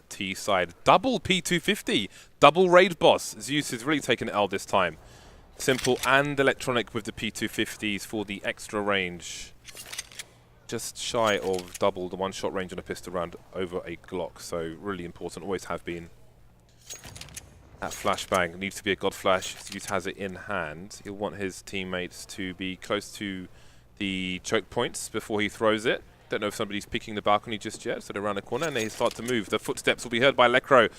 T side. Double P250, double raid boss. Zeus has really taken L this time. Simple and electronic with the P250s for the extra range. Just shy of double the one-shot range on a pistol round over a Glock, so really important, always have been. That flashbang needs to be a god flash. Zeus has it in hand. He'll want his teammates to be close to the choke points before he throws it. Don't know if somebody's peeking the balcony just yet, so they're around the corner and they start to move. The footsteps will be heard by Lecro.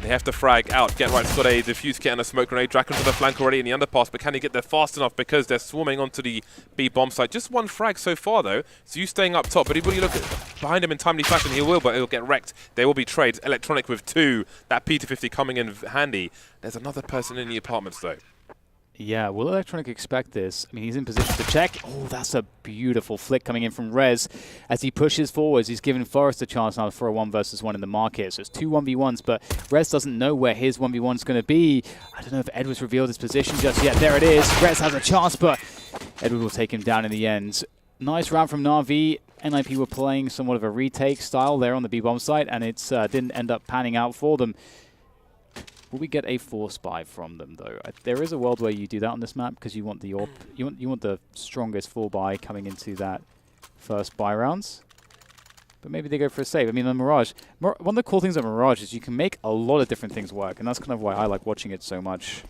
They have to frag out. Get Right's got a defuse kit and a smoke grenade. Draken to the flank already in the underpass, but can he get there fast enough because they're swarming onto the B bomb site? Just one frag so far though. So you staying up top, but when you look at behind him in timely fashion, he will, but he'll get wrecked. There will be trades. Electronic with 2. That P250 coming in handy. There's another person in the apartments though. Yeah, will Electronic expect this? I mean, he's in position to check. Oh, that's a beautiful flick coming in from Rez. As he pushes forwards, he's giving Forrest a chance now for a 1 versus 1 in the market. So it's 2 1v1s, but Rez doesn't know where his 1v1's going to be. I don't know if Edward's revealed his position just yet. There it is. Rez has a chance, but Edward will take him down in the end. Nice round from NAVI. NiP were playing somewhat of a retake style there on the B-bomb site, and it didn't end up panning out for them. Will we get a force buy from them though? There is a world where you do that on this map because you want the you want the strongest 4 buy coming into that first buy rounds. But maybe they go for a save. I mean, the Mirage. One of the cool things about Mirage is you can make a lot of different things work, and that's kind of why I like watching it so much.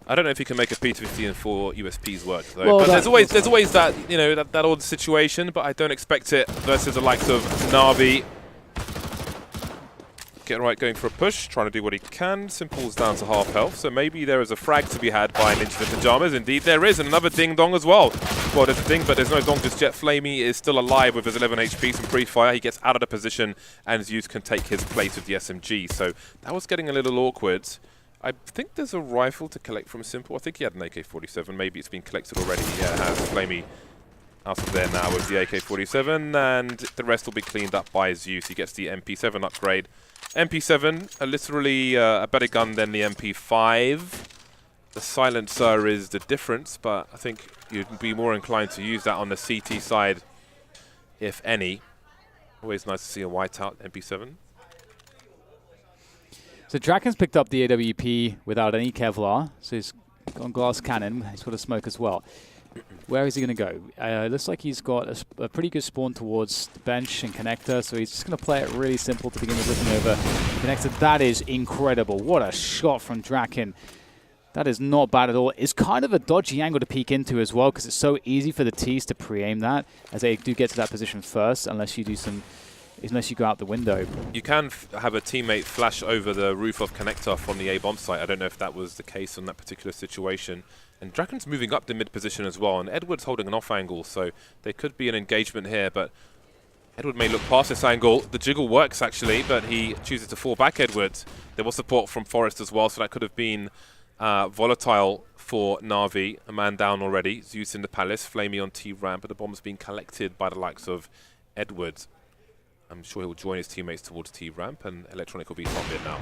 I don't know if you can make a P250 and 4 USPs work though. Well, but there's always that, you know, that odd situation. But I don't expect it versus the likes of NAVI. Get right, going for a push, trying to do what he can. Simple's down to half health, so maybe there is a frag to be had by Ninja in Pyjamas. Indeed, there is, and another ding-dong as well. Well, there's a ding, but there's no dong just yet. Flamey is still alive with his 11 HP from pre-fire. He gets out of the position, and Zeus can take his place with the SMG. So that was getting a little awkward. I think there's a rifle to collect from Simple. I think he had an AK-47. Maybe it's been collected already. Yeah, it has. Flamey out of there now with the AK-47, and the rest will be cleaned up by Zeus. He gets the MP7 upgrade. MP7, literally a better gun than the MP5. The silencer is the difference, but I think you'd be more inclined to use that on the CT side, if any. Always nice to see a whiteout MP7. So Draken's picked up the AWP without any Kevlar, so he's got glass cannon. He's got a smoke as well. Where is he going to go? It looks like he's got a pretty good spawn towards the bench and connector, so he's just going to play it really simple to begin with, looking over connector. That is incredible. What a shot from Draken. That is not bad at all. It's kind of a dodgy angle to peek into as well, because it's so easy for the T's to pre-aim that, as they do get to that position first, unless you go out the window. You can have a teammate flash over the roof of connector from the A-bomb site. I don't know if that was the case in that particular situation. And Draken's moving up the mid position as well, and Edward's holding an off angle, so there could be an engagement here, but Edward may look past this angle. The jiggle works actually, but he chooses to fall back Edward. There was support from Forrest as well, so that could have been volatile for NAVI. A man down already. Zeus in the palace, Flamey on T-ramp, but the bomb's being collected by the likes of Edward. I'm sure he'll join his teammates towards T-ramp, and Electronic will be top mid now.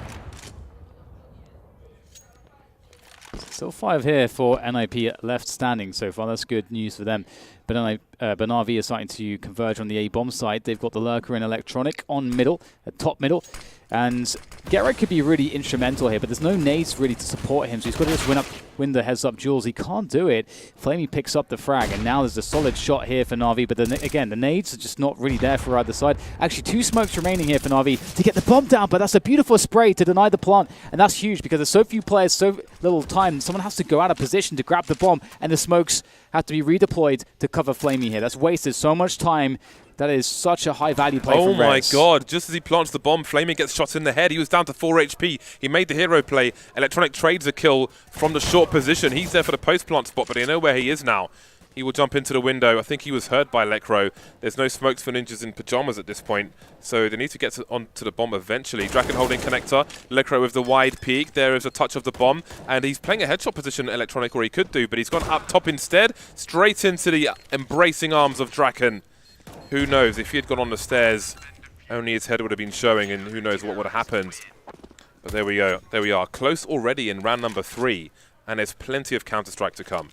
Still 5 here for NiP left standing so far. That's good news for them. But NAVI is starting to converge on the A-bomb side. They've got the Lurker and Electronic on middle, top middle. And Gerrit could be really instrumental here, but there's no nades really to support him, so he's got to just win the heads-up duels. He can't do it. Flamey picks up the frag, and now there's a solid shot here for NAVI, but then again, the nades are just not really there for either side. Actually, 2 smokes remaining here for NAVI to get the bomb down, but that's a beautiful spray to deny the plant, and that's huge because there's so few players, so little time. Someone has to go out of position to grab the bomb, and the smokes have to be redeployed to cover Flamey here. That's wasted so much time. That is such a high-value play from Rez. Oh my god, just as he plants the bomb, Flamey gets shot in the head. He was down to 4 HP. He made the hero play. Electronic trades a kill from the short position. He's there for the post-plant spot, but they know where he is now. He will jump into the window. I think he was heard by Lecro. There's no smokes for Ninjas in Pyjamas at this point, so they need to get onto the bomb eventually. Draken holding connector. Lecro with the wide peak. There is a touch of the bomb, and he's playing a headshot position Electronic, or he could do, but he's gone up top instead, straight into the embracing arms of Draken. Who knows, if he had gone on the stairs, only his head would have been showing, and who knows what would have happened. But there we go. There we are. Close already in round number 3, and there's plenty of Counter-Strike to come.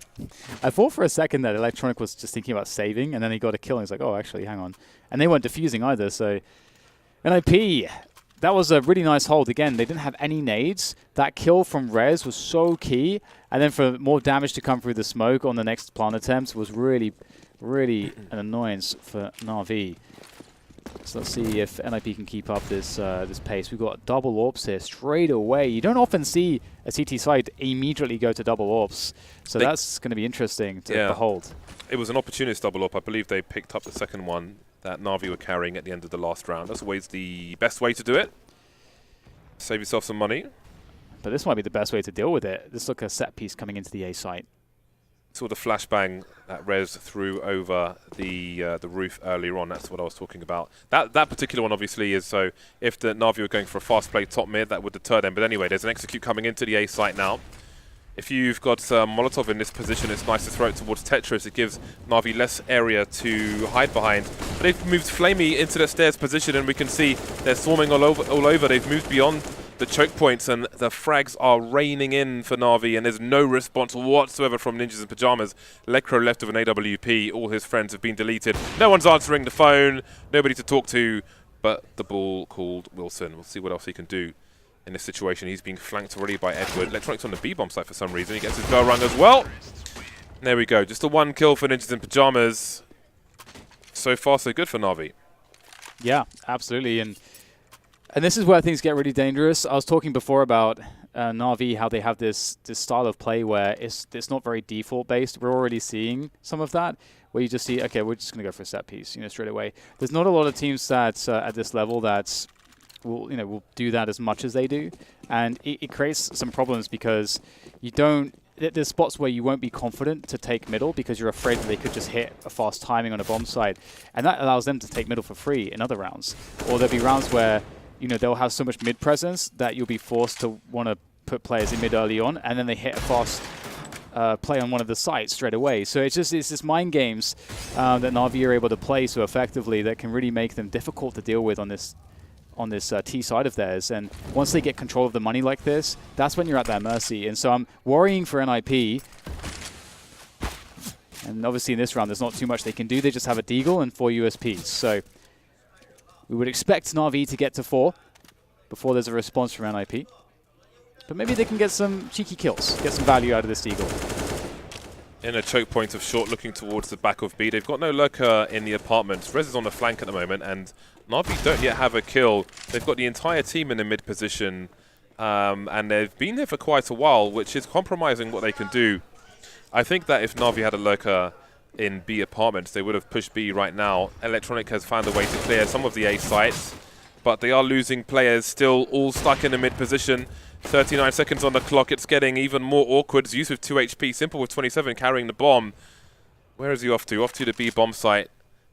I thought for a second that Electronic was just thinking about saving, and then he got a kill, and he's like, oh, actually, hang on. And they weren't defusing either, so NiP, that was a really nice hold. Again, they didn't have any nades. That kill from Rez was so key. And then for more damage to come through the smoke on the next plant attempt was really, really an annoyance for NAVI. So let's see if NiP can keep up this this pace. We've got double AWPs here straight away. You don't often see a CT site immediately go to double AWPs. So that's going to be interesting to behold. It was an opportunist double AWP. I believe they picked up the second one that NAVI were carrying at the end of the last round. That's always the best way to do it. Save yourself some money. But this might be the best way to deal with it. This looks like a set piece coming into the A site. Saw the flashbang that Rez threw over the roof earlier on. That's what I was talking about. That particular one obviously is so if the NAVI were going for a fast play top mid, that would deter them. But anyway, there's an execute coming into the A site now. If you've got Molotov in this position, it's nice to throw it towards Tetris. It gives NAVI less area to hide behind. But they've moved Flamey into the stairs position, and we can see they're swarming all over. They've moved beyond the choke points, and the frags are raining in for NAVI, and there's no response whatsoever from Ninjas in Pyjamas. Lekro left with an AWP. All his friends have been deleted. No one's answering the phone. Nobody to talk to, but the ball called Wilson. We'll see what else he can do in this situation. He's being flanked already by Edward. Electronics on the B-bomb site for some reason. He gets his bell rung as well. There we go. Just a one kill for Ninjas in Pyjamas. So far, so good for NAVI. Yeah, absolutely. And this is where things get really dangerous. I was talking before about NAVI, how they have this style of play where it's not very default based. We're already seeing some of that, where you just see, okay, we're just going to go for a set piece, straight away. There's not a lot of teams that at this level that will do that as much as they do, and it creates some problems because there's spots where you won't be confident to take middle because you're afraid that they could just hit a fast timing on a bomb site, and that allows them to take middle for free in other rounds. Or there'll be rounds where they'll have so much mid presence that you'll be forced to want to put players in mid early on, and then they hit a fast play on one of the sites straight away. So it's this mind games that NAVI are able to play so effectively that can really make them difficult to deal with on this T side of theirs. And once they get control of the money like this, that's when you're at their mercy. And so I'm worrying for NiP. And obviously in this round, there's not too much they can do. They just have a Deagle and 4 USPs. So we would expect NAVI to get to 4 before there's a response from NiP. But maybe they can get some cheeky kills, get some value out of this Deagle. In a choke point of short, looking towards the back of B. They've got no lurker in the apartments. Rez is on the flank at the moment, and NAVI don't yet have a kill. They've got the entire team in the mid position, and they've been there for quite a while, which is compromising what they can do. I think that if NAVI had a lurker in B apartments, they would have pushed B right now. Electronic has found a way to clear some of the A sites, but they are losing players still all stuck in the mid position. 39 seconds on the clock. It's getting even more awkward. Zeus with 2 HP. Simple with 27 carrying the bomb. Where is he off to? Off to the B bomb site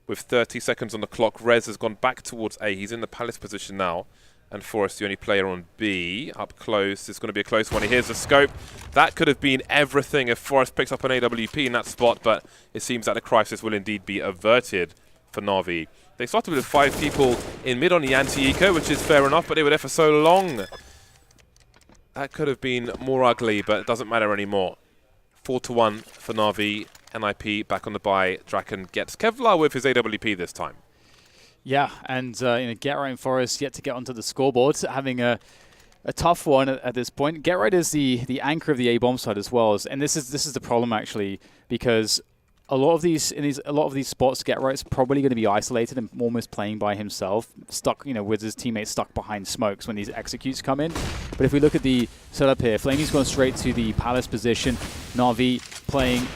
with 30 seconds on the clock. Rez has gone back towards A. He's in the Palace position now. And Forrest, the only player on B. Up close. It's going to be a close one. He hears the scope. That could have been everything if Forrest picks up an AWP in that spot. But it seems that the crisis will indeed be averted for NAVI. They started with 5 people in mid on the anti-eco, which is fair enough. But they were there for so long. That could have been more ugly, but it doesn't matter anymore. 4-1 for NAVI. NiP back on the buy. Draken gets Kevlar with his AWP this time. Yeah, and GetRight and Forest yet to get onto the scoreboard, having a tough one at this point. GetRight is the anchor of the A bomb side as well, and this is the problem actually, because a lot of these spots, GetRight's probably going to be isolated and almost playing by himself, stuck, with his teammates stuck behind smokes when these executes come in. But if we look at the setup here, Flamey's gone straight to the Palace position. NAVI playing,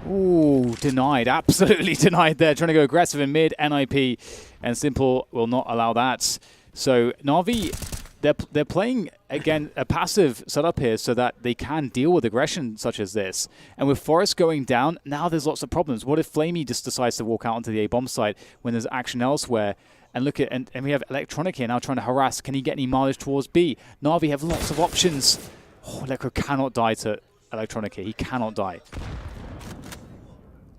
ooh, denied, absolutely denied there, trying to go aggressive in mid. NiP and Simple will not allow that. So NAVI, they're playing, again, a passive setup here so that they can deal with aggression such as this. And with Forest going down, now there's lots of problems. What if Flamey just decides to walk out onto the A-bomb site when there's action elsewhere? And look at, and we have Electronic here now trying to harass. Can he get any mileage towards B? NAVI have lots of options. Oh, Electro cannot die to Electronic here. He cannot die.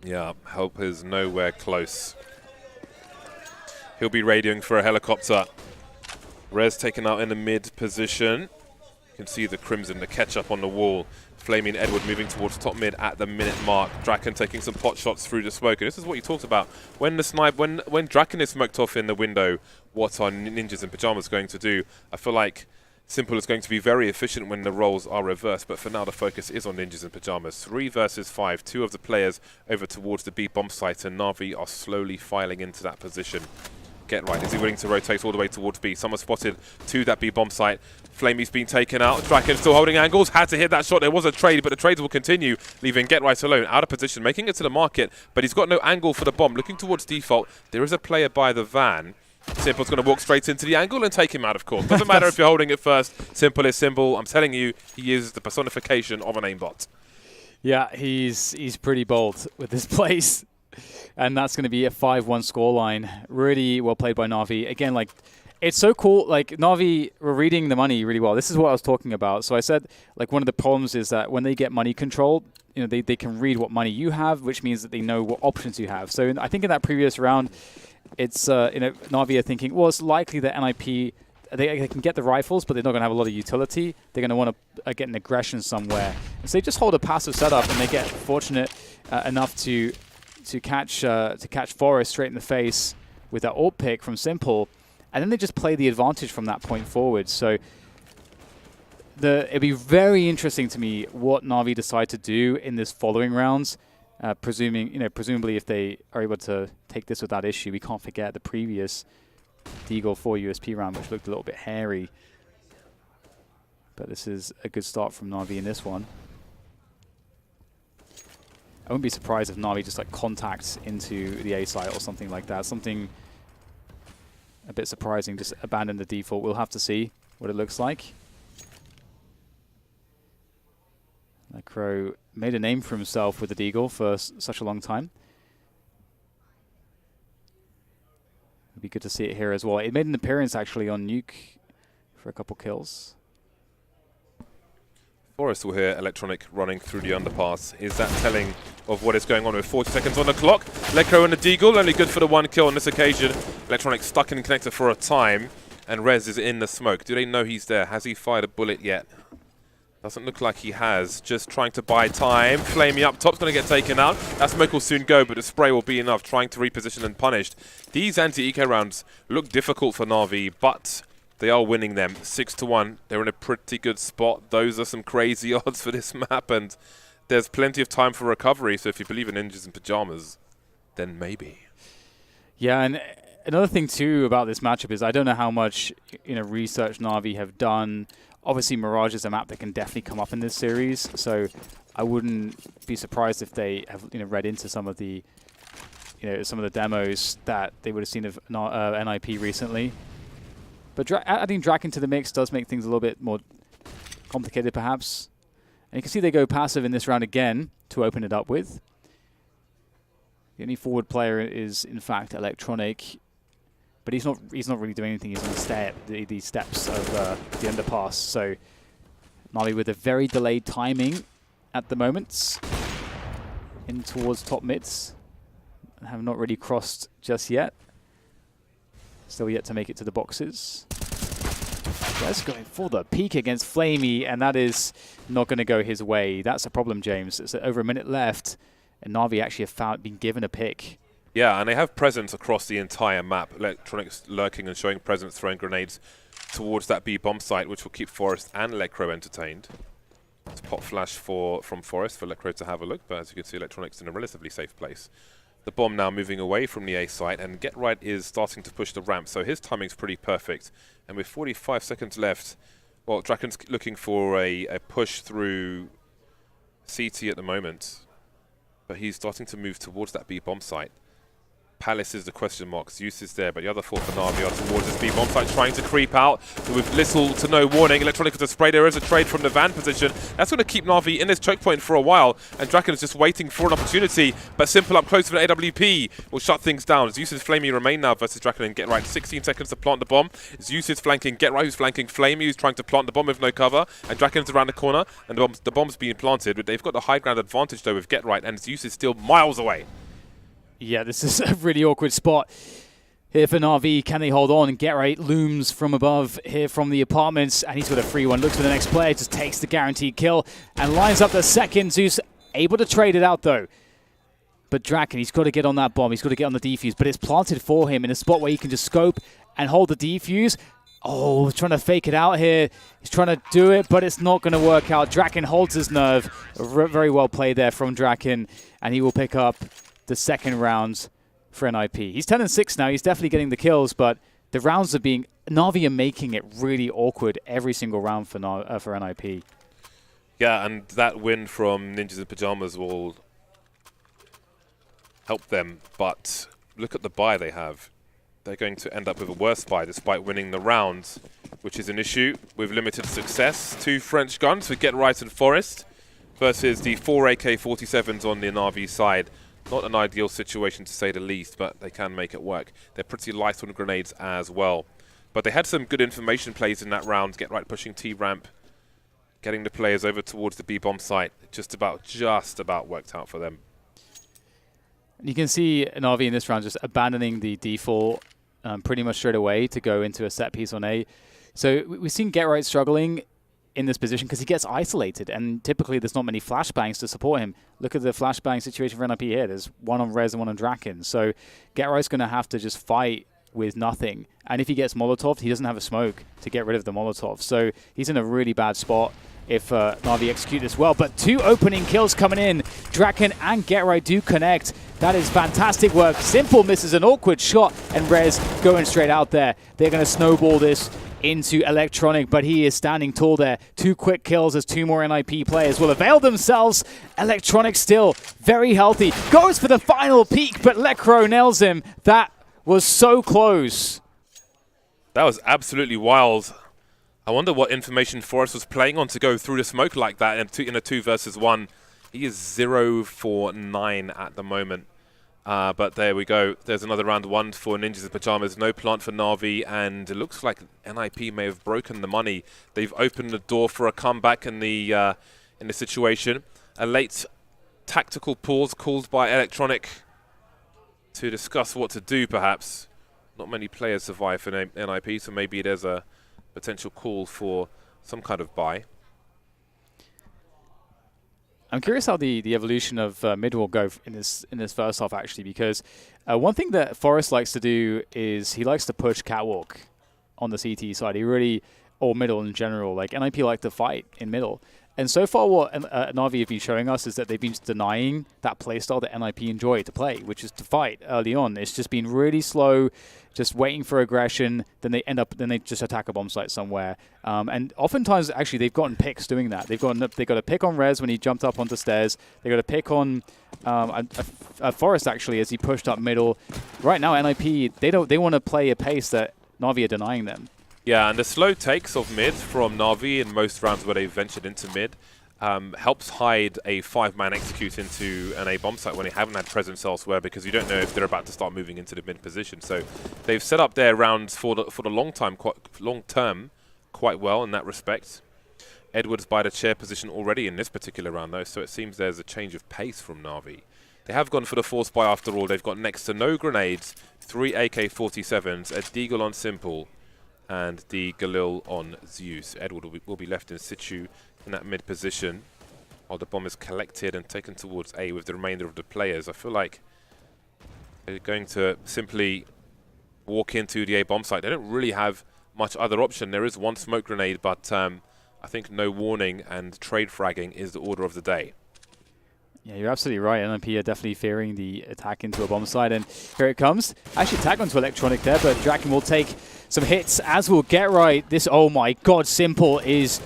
Yeah, help is nowhere close. He'll be radioing for a helicopter. Rez taken out in the mid position. You can see the Crimson, the catch-up on the wall. Flamey and Edward moving towards top mid at the minute mark. Draken taking some pot shots through the smoke. And this is what you talked about. When the snipe, when Draken is smoked off in the window, what are Ninjas in Pyjamas going to do? I feel like Simple is going to be very efficient when the roles are reversed, but for now the focus is on Ninjas in Pyjamas. 3 versus 5, 2 of the players over towards the B bomb site, and NAVI are slowly filing into that position. Get right, is he willing to rotate all the way towards B? Someone spotted to that B bomb site. Flamey's been taken out. Draken still holding angles. Had to hit that shot. There was a trade, but the trades will continue, leaving Get Right alone, out of position, making it to the market, but he's got no angle for the bomb. Looking towards default, there is a player by the van. Simple's going to walk straight into the angle and take him out, of course. Doesn't matter if you're holding it first. Simple is Simple. I'm telling you, he is the personification of an aimbot. Yeah, he's pretty bold with this place. And that's going to be a 5-1 scoreline. Really well played by NAVI. Again, like, it's so cool. Like, NAVI were reading the money really well. This is what I was talking about. So I said, like, one of the problems is that when they get money controlled, you know, they can read what money you have, which means that they know what options you have. So I think in that previous round, it's, you know, NAVI are thinking, well, it's likely that NiP, they can get the rifles, but they're not going to have a lot of utility. They're going to want to get an aggression somewhere. And so they just hold a passive setup, and they get fortunate enough to catch Forest straight in the face with that ult pick from Simple, and then they just play the advantage from that point forward. So it'd be very interesting to me what NAVI decide to do in this following rounds. Presumably if they are able to take this without issue. We can't forget the previous Deagle 4 USP round, which looked a little bit hairy. But this is a good start from NAVI in this one. I wouldn't be surprised if NAVI just like contacts into the A site or something like that. Something a bit surprising, just abandon the default. We'll have to see what it looks like. Necro made a name for himself with the Deagle for such a long time. It'd be good to see it here as well. It made an appearance actually on Nuke for a couple kills. Forest will hear Electronic running through the underpass. Is that telling of what is going on with 40 seconds on the clock? Lecro and the Deagle, only good for the 1 kill on this occasion. Electronic stuck in connector for a time, and Rez is in the smoke. Do they know he's there? Has he fired a bullet yet? Doesn't look like he has. Just trying to buy time. Flamey up top's going to get taken out. That smoke will soon go, but the spray will be enough. Trying to reposition and punished. These anti-eco rounds look difficult for NAVI, but they are winning them 6-1. They're in a pretty good spot. Those are some crazy odds for this map, and there's plenty of time for recovery. So if you believe in Ninjas in Pyjamas, then maybe. Yeah, and another thing too about this matchup is I don't know how much research NAVI have done. Obviously, Mirage is a map that can definitely come up in this series, so I wouldn't be surprised if they have read into some of the demos that they would have seen of NiP recently. But adding Draken to the mix does make things a little bit more complicated, perhaps. And you can see they go passive in this round again to open it up with. The only forward player is, in fact, Electronic. But he's not really doing anything. He's on the steps of the underpass. So NAVI with a very delayed timing at the moment. In towards top mids. Have not really crossed just yet. Still yet to make it to the boxes. Rez going for the peak against Flamey, and that is not going to go his way. That's a problem, James. It's over a minute left, and NAVI actually have been given a pick. Yeah, and they have presence across the entire map. Electronics lurking and showing presence, throwing grenades towards that B bomb site, which will keep Forest and Lecro entertained. It's pop flash from Forest for Lecro to have a look, but as you can see, Electronics in a relatively safe place. The bomb now moving away from the A site, and Get Right is starting to push the ramp, so his timing's pretty perfect. And with 45 seconds left, well, Draken's looking for a push through CT at the moment, but he's starting to move towards that B bomb site. Palace is the question mark. Zeus is there, but the other four for NAVI are towards this B bomb site, trying to creep out with little to no warning. Electronic with the spray. There is a trade from the van position. That's going to keep NAVI in this choke point for a while, and Draken is just waiting for an opportunity. But Simple up close for the AWP will shut things down. Zeus is Flamey remain now versus Draken and Get Right. 16 seconds to plant the bomb. Zeus is flanking Get Right, who's flanking Flamey, who's trying to plant the bomb with no cover, and Draken's around the corner, and the bomb's being planted. But they've got the high ground advantage though with Get Right, and Zeus is still miles away. Yeah, this is a really awkward spot. Here for NAVI, can they hold on? And GetRight looms from above here from the apartments, and he's got a free one. Looks for the next player, just takes the guaranteed kill, and lines up the second. Zeus able to trade it out though. But Draken, he's got to get on that bomb. He's got to get on the defuse, but it's planted for him in a spot where he can just scope and hold the defuse. Oh, trying to fake it out here. He's trying to do it, but it's not going to work out. Draken holds his nerve. Very well played there from Draken, and he will pick up the second round for NiP. He's 10-6 now. He's definitely getting the kills, but the rounds are being... NAVI are making it really awkward every single round for NiP. Yeah, and that win from Ninjas in Pyjamas will help them, but look at the buy they have. They're going to end up with a worse buy despite winning the rounds, which is an issue with limited success. 2 French guns for KdTV and Forest versus the 4 AK-47s on the NAVI side. Not an ideal situation to say the least, but they can make it work. They're pretty light on grenades as well. But they had some good information plays in that round. KdTV pushing T-ramp, getting the players over towards the B-bomb site. Just about worked out for them. You can see NAVI in this round just abandoning the default pretty much straight away to go into a set piece on A. So we've seen KdTV struggling in this position because he gets isolated, and typically there's not many flashbangs to support him. Look at the flashbang situation for NiP here. There's one on Rez and one on Draken. So KdTV's going to have to just fight with nothing. And if he gets Molotov, he doesn't have a smoke to get rid of the Molotov. So he's in a really bad spot if NAVI execute this well. But 2 opening kills coming in. Draken and KdTV do connect. That is fantastic work. Simple misses an awkward shot, and Rez going straight out there. They're going to snowball this into Electronic, but he is standing tall there. 2 quick kills as 2 more NiP players will avail themselves. Electronic still very healthy. Goes for the final peek, but Lecro nails him. That was so close. That was absolutely wild. I wonder what information Forrest was playing on to go through the smoke like that in a 2 versus 1. He is 0 for 9 at the moment. But there we go. There's another round 1 for Ninjas in Pyjamas. No plant for NAVI, and it looks like NiP may have broken the money. They've opened the door for a comeback in the situation. A late tactical pause called by Electronic to discuss what to do, perhaps. Not many players survive for NiP, so maybe there's a potential call for some kind of buy. I'm curious how the evolution of mid will go in this first half, actually, because one thing that Forrest likes to do is he likes to push catwalk on the CT side. He really, or middle in general, like NiP like to fight in middle. And so far what NAVI have been showing us is that they've been denying that playstyle that NiP enjoy to play, which is to fight early on. It's just been really slow, just waiting for aggression, then they just attack a bomb site somewhere. And oftentimes, actually, they've gotten picks doing that. They got a pick on Rez when he jumped up onto stairs. They got a pick on Forrest, actually, as he pushed up middle. Right now, NiP, they want to play a pace that NAVI are denying them. Yeah, and the slow takes of mid from NAVI in most rounds where they've ventured into mid helps hide a 5-man execute into an A bomb site when they haven't had presence elsewhere, because you don't know if they're about to start moving into the mid position. So they've set up their rounds for the long term quite well in that respect. Edwards by the chair position already in this particular round though, so it seems there's a change of pace from NAVI. They have gone for the force buy after all. They've got next to no grenades, 3 AK-47s, a Deagle on Simple, and the Galil on Zeus. Edward will be left in situ in that mid position while the bomb is collected and taken towards A with the remainder of the players. I feel like they're going to simply walk into the A bomb site. They don't really have much other option. There is 1 smoke grenade, but I think no warning and trade fragging is the order of the day. Yeah, you're absolutely right. NiP are definitely fearing the attack into a bomb site, and here it comes. Actually, tag onto Electronic there, but Draken will take some hits, as will KdTV. This, oh my god, Simple is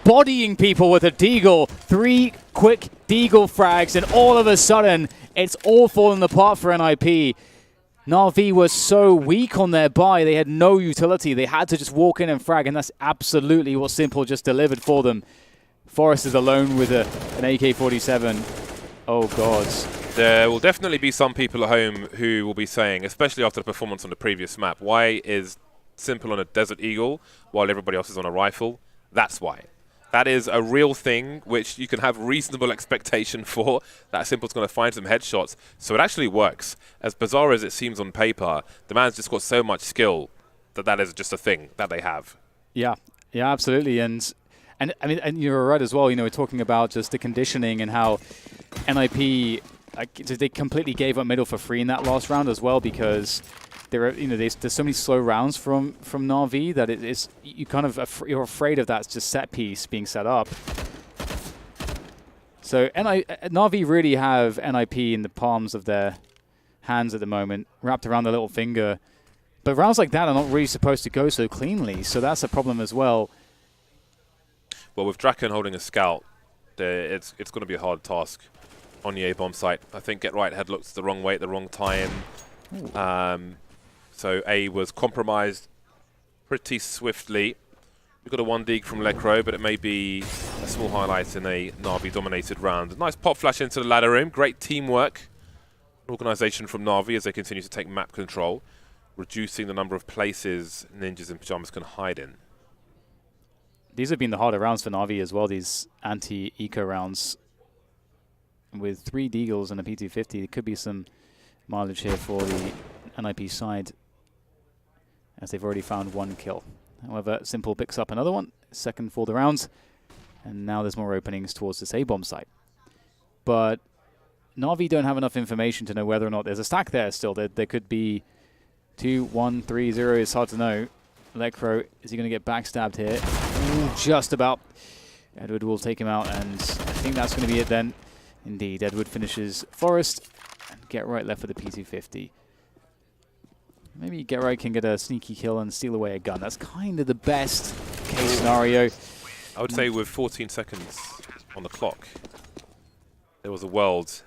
bodying people with a Deagle. 3 quick Deagle frags, and all of a sudden, it's all fallen apart for NiP. NAVI was so weak on their buy, they had no utility. They had to just walk in and frag, and that's absolutely what Simple just delivered for them. Forrest is alone with an AK-47. Oh, God. There will definitely be some people at home who will be saying, especially after the performance on the previous map, why is Simple on a Desert Eagle while everybody else is on a rifle? That's why. That is a real thing, which you can have reasonable expectation for. That Simple's going to find some headshots. So it actually works. As bizarre as it seems on paper, the man's just got so much skill that that is just a thing that they have. Yeah, yeah, absolutely. And I mean, and you're right as well. You know, we're talking about just the conditioning and how NiP, like, they completely gave up middle for free in that last round as well, because there are, you know, there's so many slow rounds from NAVI that it is, you kind of you're afraid of that just set piece being set up. So NAVI really have NiP in the palms of their hands at the moment, wrapped around their little finger. But rounds like that are not really supposed to go so cleanly, so that's a problem as well. Well, with Draken holding a scout, it's going to be a hard task on the A-bomb site. I think Get Right had looked the wrong way at the wrong time. So A was compromised pretty swiftly. We've got a 1 dig from Lecro, but it may be a small highlight in a Na'Vi-dominated round. A nice pop flash into the ladder room. Great teamwork. Organisation from Na'Vi as they continue to take map control, reducing the number of places ninjas in pyjamas can hide in. These have been the harder rounds for Na'Vi as well, these anti-eco rounds. With 3 Deagles and a P250, there could be some mileage here for the NiP side, as they've already found 1 kill. However, Simple picks up another one, second for the rounds, and now there's more openings towards this A-bomb site. But Na'Vi don't have enough information to know whether or not there's a stack there still. There could be 2, 1, 3, 0. It's hard to know. Lecro, is he going to get backstabbed here? Ooh, just about. Edward will take him out, and I think that's going to be it then. Indeed, Edward finishes Forest, and Get Right left for the P250. Maybe Get Right can get a sneaky kill and steal away a gun. That's kind of the best case scenario. I would say with 14 seconds on the clock, there was a world.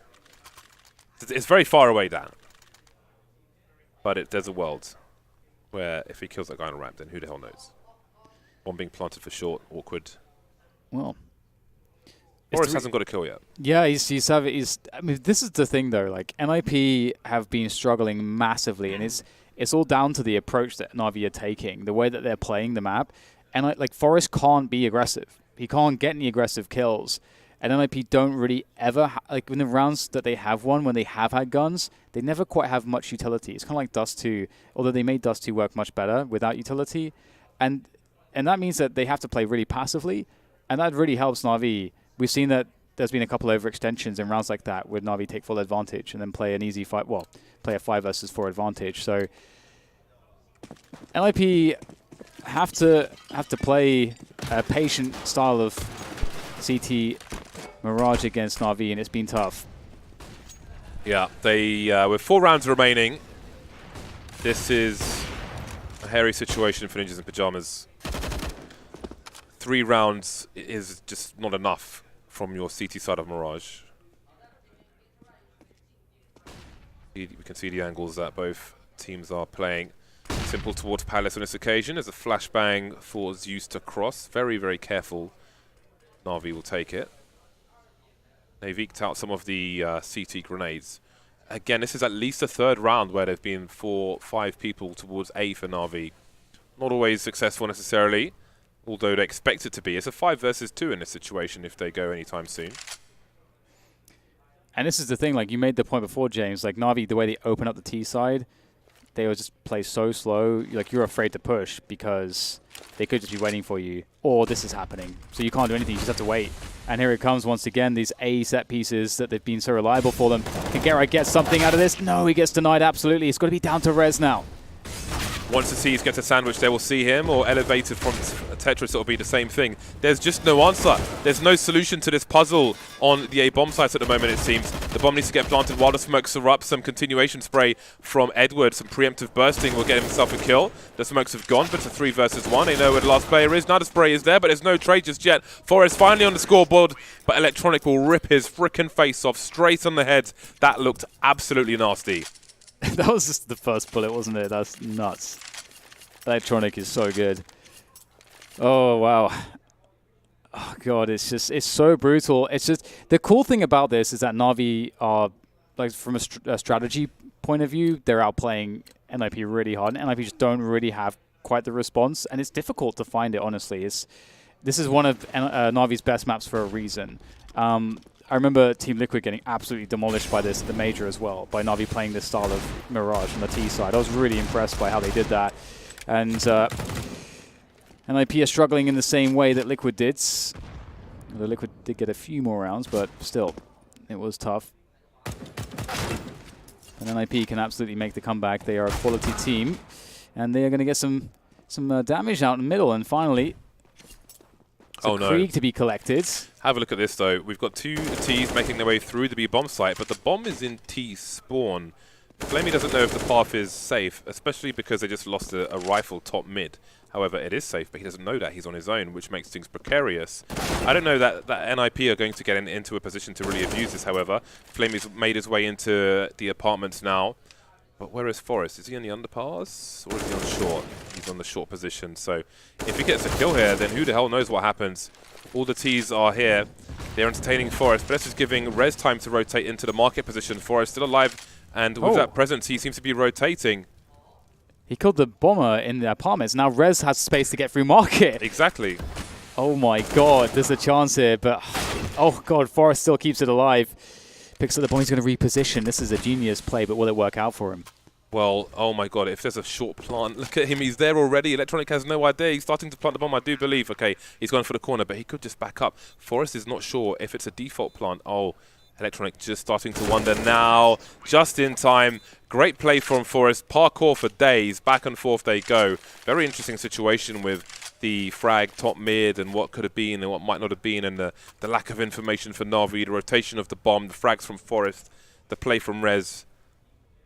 It's very far away, Dan. But there's a world where if he kills that guy on a ramp, then who the hell knows? One being planted for short, awkward. Well, Boris hasn't got a kill yet. Yeah, I mean, this is the thing though. Like, NiP have been struggling massively, and it's all down to the approach that Na'Vi are taking, the way that they're playing the map. And like Forrest can't be aggressive. He can't get any aggressive kills. And NiP don't really ever, like in the rounds that they have won, when they have had guns, they never quite have much utility. It's kind of like Dust 2, although they made Dust 2 work much better without utility. And that means that they have to play really passively, and that really helps Na'Vi. We've seen that there's been a couple overextensions in rounds like that where Na'Vi take full advantage and then play an easy fight, well, play a 5 versus 4 advantage. So NiP have to play a patient style of CT Mirage against Na'Vi, and it's been tough. Yeah, they with 4 rounds remaining, this is a hairy situation for Ninjas in Pyjamas. 3 rounds is just not enough from your CT side of Mirage. We can see the angles that both teams are playing. Simple towards Palace on this occasion as a flashbang for Zeus to cross. Very, very careful. Na'Vi will take it. They've eked out some of the CT grenades. Again, this is at least the 3rd round where there've been 4, 5 people towards A for Na'Vi. Not always successful necessarily, although they expect it to be. It's a 5 versus 2 in this situation if they go anytime soon. And this is the thing, like you made the point before, James, like Na'Vi, the way they open up the T side, they will just play so slow, like you're afraid to push because they could just be waiting for you, or this is happening. So you can't do anything, you just have to wait. And here it comes once again, these A set pieces that they've been so reliable for them. Can Get Right get something out of this? No, he gets denied absolutely. It's got to be down to Rez now. Once the C's get a sandwich, they will see him, or elevated from Tetris, it'll be the same thing. There's just no answer. There's no solution to this puzzle on the A-bomb sites at the moment, it seems. The bomb needs to get planted while the smokes are up. Some continuation spray from Edward, some preemptive bursting will get himself a kill. The smokes have gone, but it's a 3 versus 1. They know where the last player is. Now the spray is there, but there's no trade just yet. Forrest finally on the scoreboard, but Electronic will rip his frickin' face off straight on the head. That looked absolutely nasty. That was just the first bullet, wasn't it? That's nuts. Electronic is so good. Oh, wow. Oh, God, it's so brutal. It's just, the cool thing about this is that Na'Vi are, like, from a strategy point of view, they're outplaying NiP really hard, and NiP just don't really have quite the response, and it's difficult to find it, honestly. this is one of Navi's best maps for a reason. I remember Team Liquid getting absolutely demolished by this at the Major as well, by Navi playing this style of Mirage on the T side. I was really impressed by how they did that. And NiP are struggling in the same way that Liquid did. The Liquid did get a few more rounds, but still, it was tough. And NiP can absolutely make the comeback. They are a quality team, and they are going to get some damage out in the middle. And finally, Krieg to be collected. Have a look at this, though. We've got two Ts making their way through the B bomb site, but the bomb is in T spawn. Flamey doesn't know if the path is safe, especially because they just lost a rifle top mid. However, it is safe, but he doesn't know that. He's on his own, which makes things precarious. I don't know that NiP are going to get into a position to really abuse this, however. Flamey's made his way into the apartments now. But where is Forest? Is he on the underpass, or is he on short? He's on the short position. So if he gets a kill here, then who the hell knows what happens. All the Ts are here. They're entertaining Forest, but this is giving Rez time to rotate into the market position. Forest still alive, and with that presence, he seems to be rotating. He killed the bomber in the apartments. Now Rez has space to get through market. Exactly. Oh my god, there's a chance here, but oh god, Forest still keeps it alive. Picks up the bomb, he's going to reposition. This is a genius play, but will it work out for him? Well, oh my god, if there's a short plant, look at him, he's there already. Electronic has no idea. He's starting to plant the bomb, I do believe. Okay, he's going for the corner, but he could just back up. Forest is not sure if it's a default plant. Oh, Electronic just starting to wonder now. Just in time. Great play from Forest. Parkour for days. Back and forth they go. Very interesting situation with the frag top mid and what could have been and what might not have been, and the lack of information for Navi, the rotation of the bomb, the frags from Forest, the play from Rez.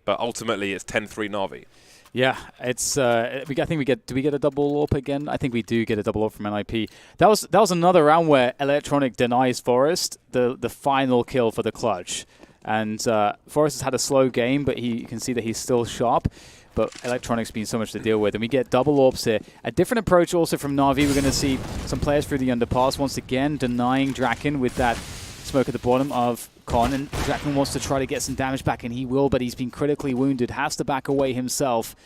But ultimately it's 10-3 Navi. Yeah, it's. I think we get. Do we get a double AWP again? I think we do get a double AWP from NiP. That was another round where Electronic denies Forest the final kill for the clutch, and Forest has had a slow game, but you can see that he's still sharp. But Electronic's been so much to deal with, and we get double AWPs here. A different approach also from Navi. We're going to see some players through the underpass once again, denying Draken with that smoke at the bottom of Con, and Draken wants to try to get some damage back, and he will, but he's been critically wounded, has to back away himself,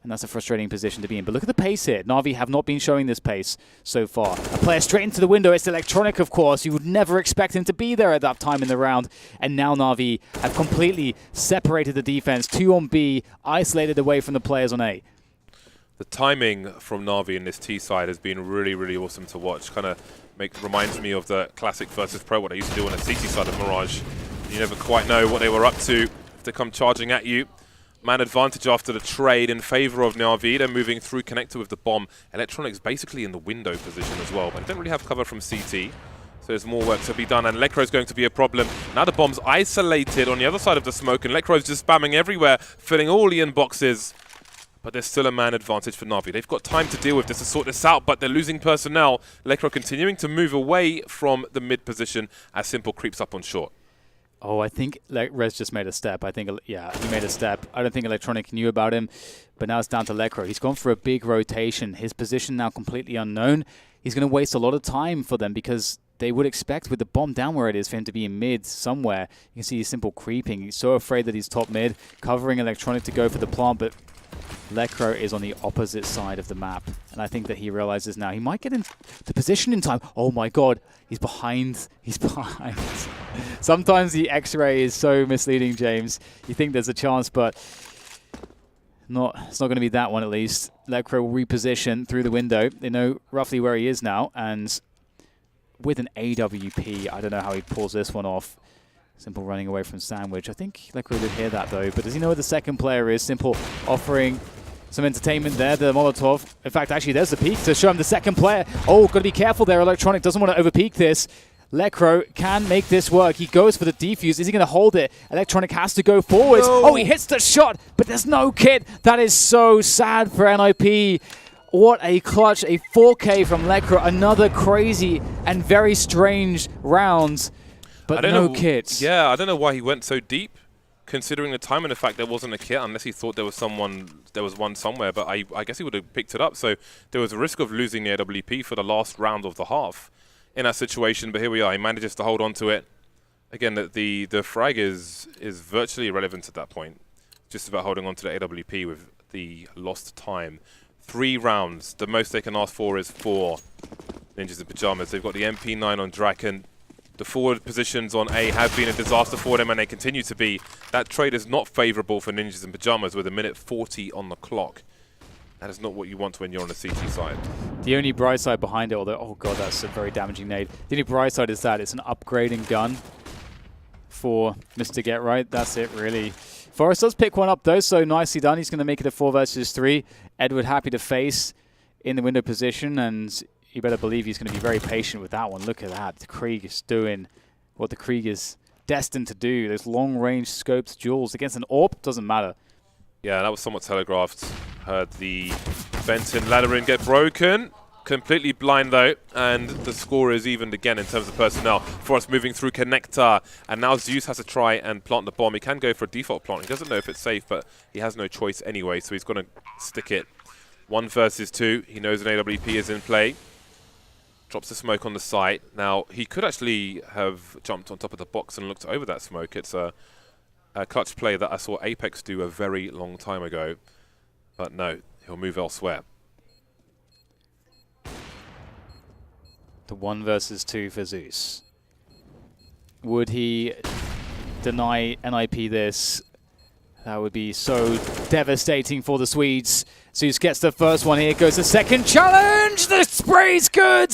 and that's a frustrating position to be in. But look at the pace here. Navi have not been showing this pace so far. A player straight into the window. It's Electronic, of course. You would never expect him to be there at that time in the round, and now Navi have completely separated the defense. 2 on B, isolated away from the players on A. The timing from Navi in this T side has been really, really awesome to watch. Kind of reminds me of the classic versus pro, what I used to do on the CT side of Mirage. You never quite know what they were up to if they come charging at you. Man advantage after the trade in favor of Navi. They're moving through connector with the bomb. Electronic's basically in the window position as well, but they don't really have cover from CT. So there's more work to be done, and Lekro's going to be a problem. Now the bomb's isolated on the other side of the smoke, and Lekro's just spamming everywhere, filling all the inboxes. But there's still a man advantage for Navi. They've got time to deal with this, to sort this out, but they're losing personnel. Lekro continuing to move away from the mid position as Simple creeps up on short. Oh, I think Rez just made a step. I think, yeah, he made a step. I don't think Electronic knew about him, but now it's down to Lekro. He's gone for a big rotation. His position now completely unknown. He's going to waste a lot of time for them because they would expect with the bomb down where it is for him to be in mid somewhere. You can see he's Simple creeping. He's so afraid that he's top mid, covering Electronic to go for the plant, but Lekro is on the opposite side of the map, and I think that he realizes now he might get into position in time. Oh my god, he's behind. He's behind. Sometimes the X-ray is so misleading, James. You think there's a chance, but it's not going to be that one at least. Lekro will reposition through the window. They know roughly where he is now, and with an AWP, I don't know how he pulls this one off. Simple running away from Sandwich. I think Lekro did hear that though, but does he know where the second player is? Simple offering some entertainment there, the Molotov. In fact, actually, there's the peek to show him the second player. Oh, got to be careful there. Electronic doesn't want to overpeak this. Lekro can make this work. He goes for the defuse. Is he going to hold it? Electronic has to go forwards. No. Oh, he hits the shot, but there's no kit. That is so sad for NiP. What a clutch. A 4K from Lekro. Another crazy and very strange round. But no kits. Yeah, I don't know why he went so deep, considering the time and the fact there wasn't a kit, unless he thought there was one somewhere. But I guess he would have picked it up. So there was a risk of losing the AWP for the last round of the half in that situation. But here we are. He manages to hold on to it. Again, the frag is virtually irrelevant at that point. Just about holding on to the AWP with the lost time. 3 rounds. The most they can ask for is 4. Ninjas in Pyjamas. They've got the MP9 on Draken. The forward positions on A have been a disaster for them, and they continue to be. That trade is not favourable for Ninjas in Pyjamas with a minute 40 on the clock. That is not what you want when you're on the CT side. The only bright side behind it, although, oh god, that's a very damaging nade. The only bright side is that it's an upgrading gun for Mr. Get Right. That's it, really. Forrest does pick one up, though, so nicely done. He's going to make it a 4 versus 3. Edward happy to face in the window position, and you better believe he's going to be very patient with that one. Look at that. The Krieg is doing what the Krieg is destined to do. Those long-range scoped duels against an AWP, doesn't matter. Yeah, that was somewhat telegraphed. Heard the Benton ladder in get broken. Completely blind, though, and the score is evened again in terms of personnel. For us moving through Connector, and now Zeus has to try and plant the bomb. He can go for a default plant. He doesn't know if it's safe, but he has no choice anyway, so he's going to stick it. 1 versus 2. He knows an AWP is in play. Drops the smoke on the site. Now, he could actually have jumped on top of the box and looked over that smoke. It's a clutch play that I saw Apex do a very long time ago. But no, he'll move elsewhere. The 1 versus 2 for Zeus. Would he deny NiP this? That would be so devastating for the Swedes. Zeus gets the first one. Here goes the second challenge. The spray's good.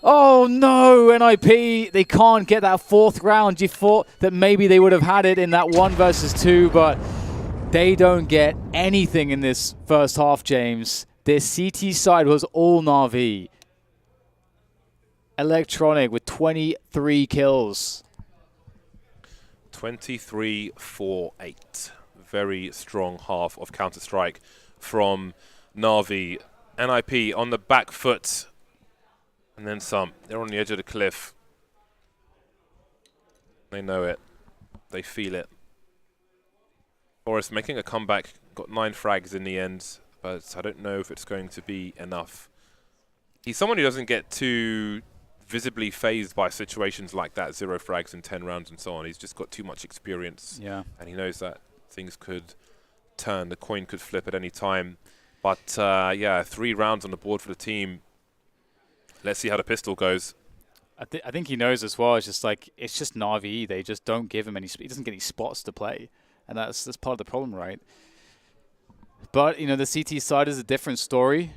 Oh no, NiP. They can't get that 4th round. You thought that maybe they would have had it in that 1 versus 2, but they don't get anything in this first half, James. Their CT side was all NAVI. Electronic with 23 kills. 23-4-8. Very strong half of Counter-Strike from NAVI. NiP on the back foot. And then some. They're on the edge of the cliff. They know it. They feel it. Forrest making a comeback. Got 9 frags in the end. But I don't know if it's going to be enough. He's someone who doesn't get too visibly phased by situations like that. 0 frags in 10 rounds and so on. He's just got too much experience. Yeah. And he knows that things could turn. The coin could flip at any time. But yeah, 3 rounds on the board for the team. Let's see how the pistol goes. I think he knows as well. It's just like, it's just NAVI. They just don't give him any. He doesn't get any spots to play, and that's part of the problem, right? But you know, the CT side is a different story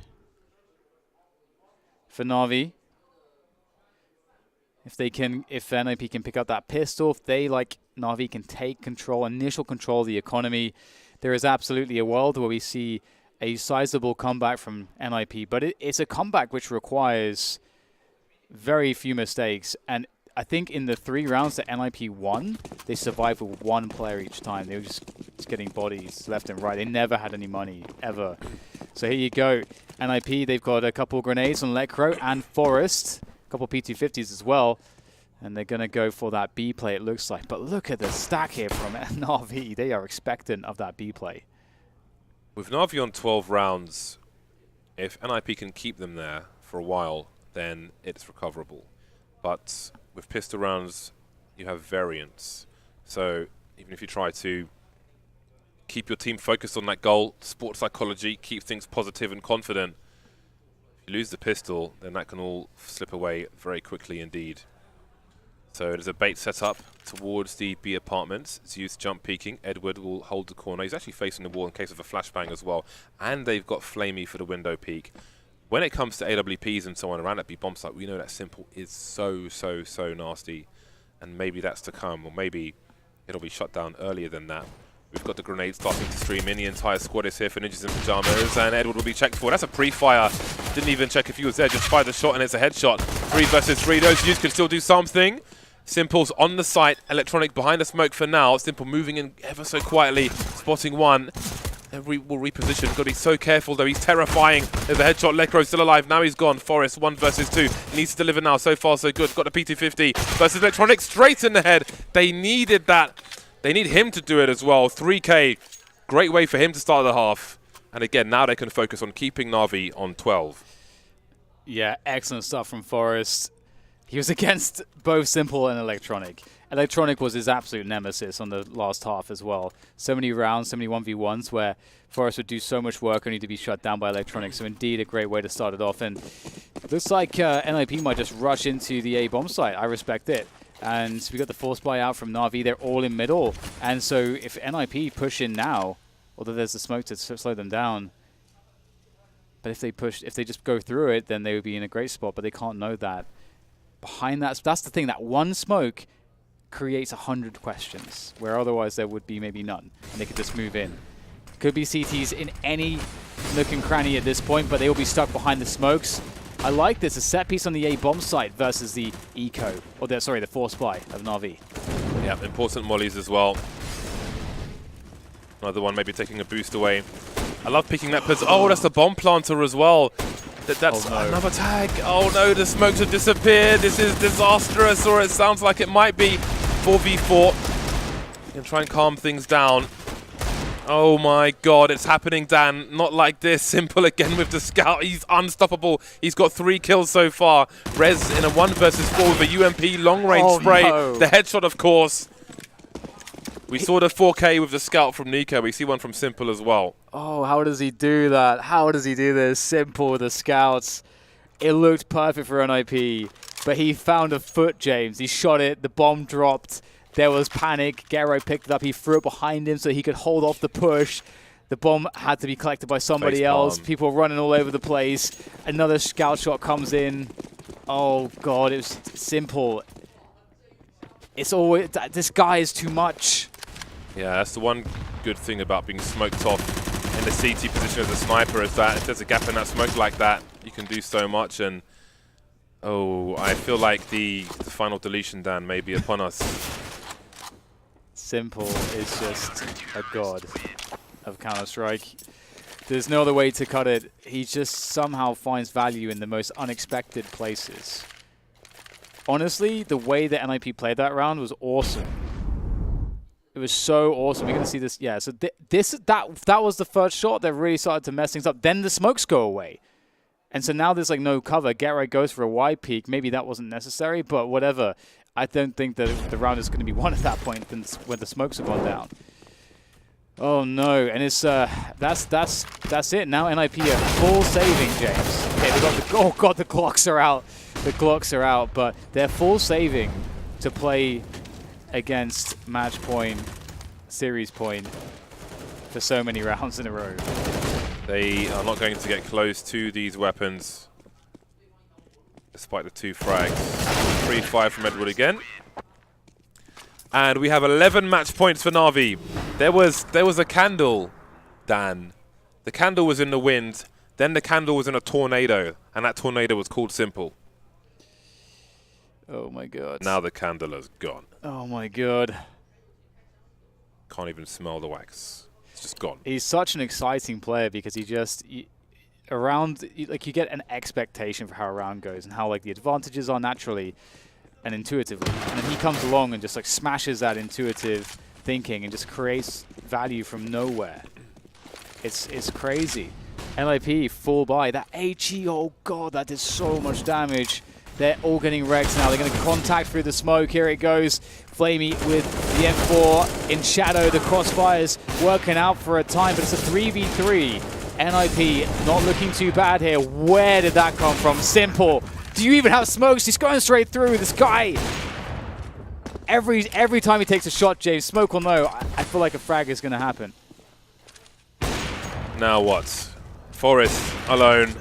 for NAVI. If NiP can pick up that pistol, if they, like NAVI, can take control, initial control of the economy, there is absolutely a world where we see a sizable comeback from NiP. But it's a comeback which requires very few mistakes. And I think in the 3 rounds that NiP won, they survived with 1 player each time. They were just getting bodies left and right. They never had any money, ever. So here you go. NiP, they've got a couple of grenades on Lecro and Forrest. Couple P250s as well, and they're going to go for that B play, it looks like. But look at the stack here from NAVI. They are expectant of that B play. With NAVI on 12 rounds, if NiP can keep them there for a while, then it's recoverable. But with pistol rounds, you have variance. So even if you try to keep your team focused on that goal, sports psychology, keep things positive and confident, if you lose the pistol, then that can all slip away very quickly indeed. So it is a bait set up towards the B apartments. Zeus jump peeking. Edward will hold the corner. He's actually facing the wall in case of a flashbang as well. And they've got Flamey for the window peek. When it comes to AWPs and so on around that B bomb site, we know that Simple is so nasty. And maybe that's to come, or maybe it'll be shut down earlier than that. We've got the grenade starting to stream in. The entire squad is here for Ninjas in Pyjamas, and Edward will be checked for. That's a pre-fire. Didn't even check if he was there. Just fired the shot, and it's a headshot. 3 versus 3. Those youths can still do something. Simple's on the site. Electronic behind the smoke for now. Simple moving in ever so quietly, spotting one. Will reposition. Got to be so careful, though. He's terrifying. There's a headshot. Lecro still alive. Now he's gone. Forrest, 1 versus 2. He needs to deliver now. So far, so good. Got the P250 versus Electronic straight in the head. They needed that. They need him to do it as well. 3K. Great way for him to start the half. And again, now they can focus on keeping NAVI on 12. Yeah, excellent stuff from Forrest. He was against both Simple and Electronic. Electronic was his absolute nemesis on the last half as well. So many rounds, so many 1v1s where Forrest would do so much work only to be shut down by Electronic. So indeed a great way to start it off. And Looks like NiP might just rush into the A bomb site. I respect it. And we got the force buy out from NAVI. They're all in middle. And so if NiP push in now, although there's the smoke to slow them down, but if they just go through it, then they would be in a great spot, but they can't know that. Behind that, that's the thing, that one smoke creates 100 questions, where otherwise there would be maybe none, and they could just move in. Could be CTs in any nook and cranny at this point, but they will be stuck behind the smokes. I like this, a set piece on the A bomb site versus the eco, or the force buy of NAVI. Yeah, important mollies as well. Another one maybe taking a boost away. I love picking that position. Oh, that's the bomb planter as well. That's another tag. Oh no, the smokes have disappeared. This is disastrous, or it sounds like it might be. 4v4. And try and calm things down. Oh my god, it's happening, Dan. Not like this. Simple again with the scout. He's unstoppable. He's got 3 kills so far. Rez in a 1 versus 4 with a UMP long-range spray. No. The headshot, of course. We saw the 4K with the scout from NiKo. We see one from Simple as well. Oh, how does he do that? How does he do this? Simple with the scouts. It looked perfect for NiP, but he found a foot, James. He shot it. The bomb dropped. There was panic. Gero picked it up. He threw it behind him so he could hold off the push. The bomb had to be collected by somebody else. People running all over the place. Another scout shot comes in. Oh, God. It was Simple. It's always... This guy is too much. Yeah, that's the one good thing about being smoked off in the CT position as a sniper, is that if there's a gap in that smoke like that, you can do so much. And oh, I feel like the final deletion, Dan, may be upon us. Simple is just a god of Counter-Strike. There's no other way to cut it. He just somehow finds value in the most unexpected places. Honestly, the way that NiP played that round was awesome. It was so awesome. We're going to see this. Yeah, so that was the first shot that really started to mess things up. Then the smokes go away. And so now there's like no cover. Get goes for a wide peek. Maybe that wasn't necessary, but whatever. I don't think that the round is going to be won at that point when the smokes have gone down. Oh no, and it's that's it. Now NiP are full saving, James. Okay, they got the, oh god, the clocks are out. The clocks are out, but they're full saving to play against match point, series point for so many rounds in a row. They are not going to get close to these weapons, despite the 2 frags. 3-5 from Edward again. And we have 11 match points for NAVI. There was a candle, Dan. The candle was in the wind, then the candle was in a tornado, and that tornado was called Simple. Oh my god. Now the candle is gone. Oh my god. Can't even smell the wax. It's just gone. He's such an exciting player because he just... like you get an expectation for how a round goes and how like the advantages are naturally and intuitively, and then he comes along and just like smashes that intuitive thinking and just creates value from nowhere. It's crazy. NiP full buy that HE. Oh god, that did so much damage. They're all getting wrecked now. They're going to contact through the smoke. Here it goes. Flamey with the M4 in shadow. The crossfires working out for a time, but it's a 3v3. NiP not looking too bad here. Where did that come from? Simple. Do you even have smokes? He's going straight through. This guy. Every time he takes a shot, James, smoke or no, I feel like a frag is going to happen. Now what? Forrest alone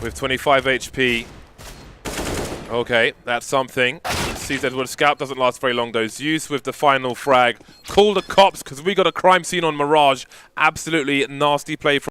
with 25 HP. Okay, that's something. Sees Edward Scout, doesn't last very long though. Zeus with the final frag. Call the cops because we got a crime scene on Mirage. Absolutely nasty play from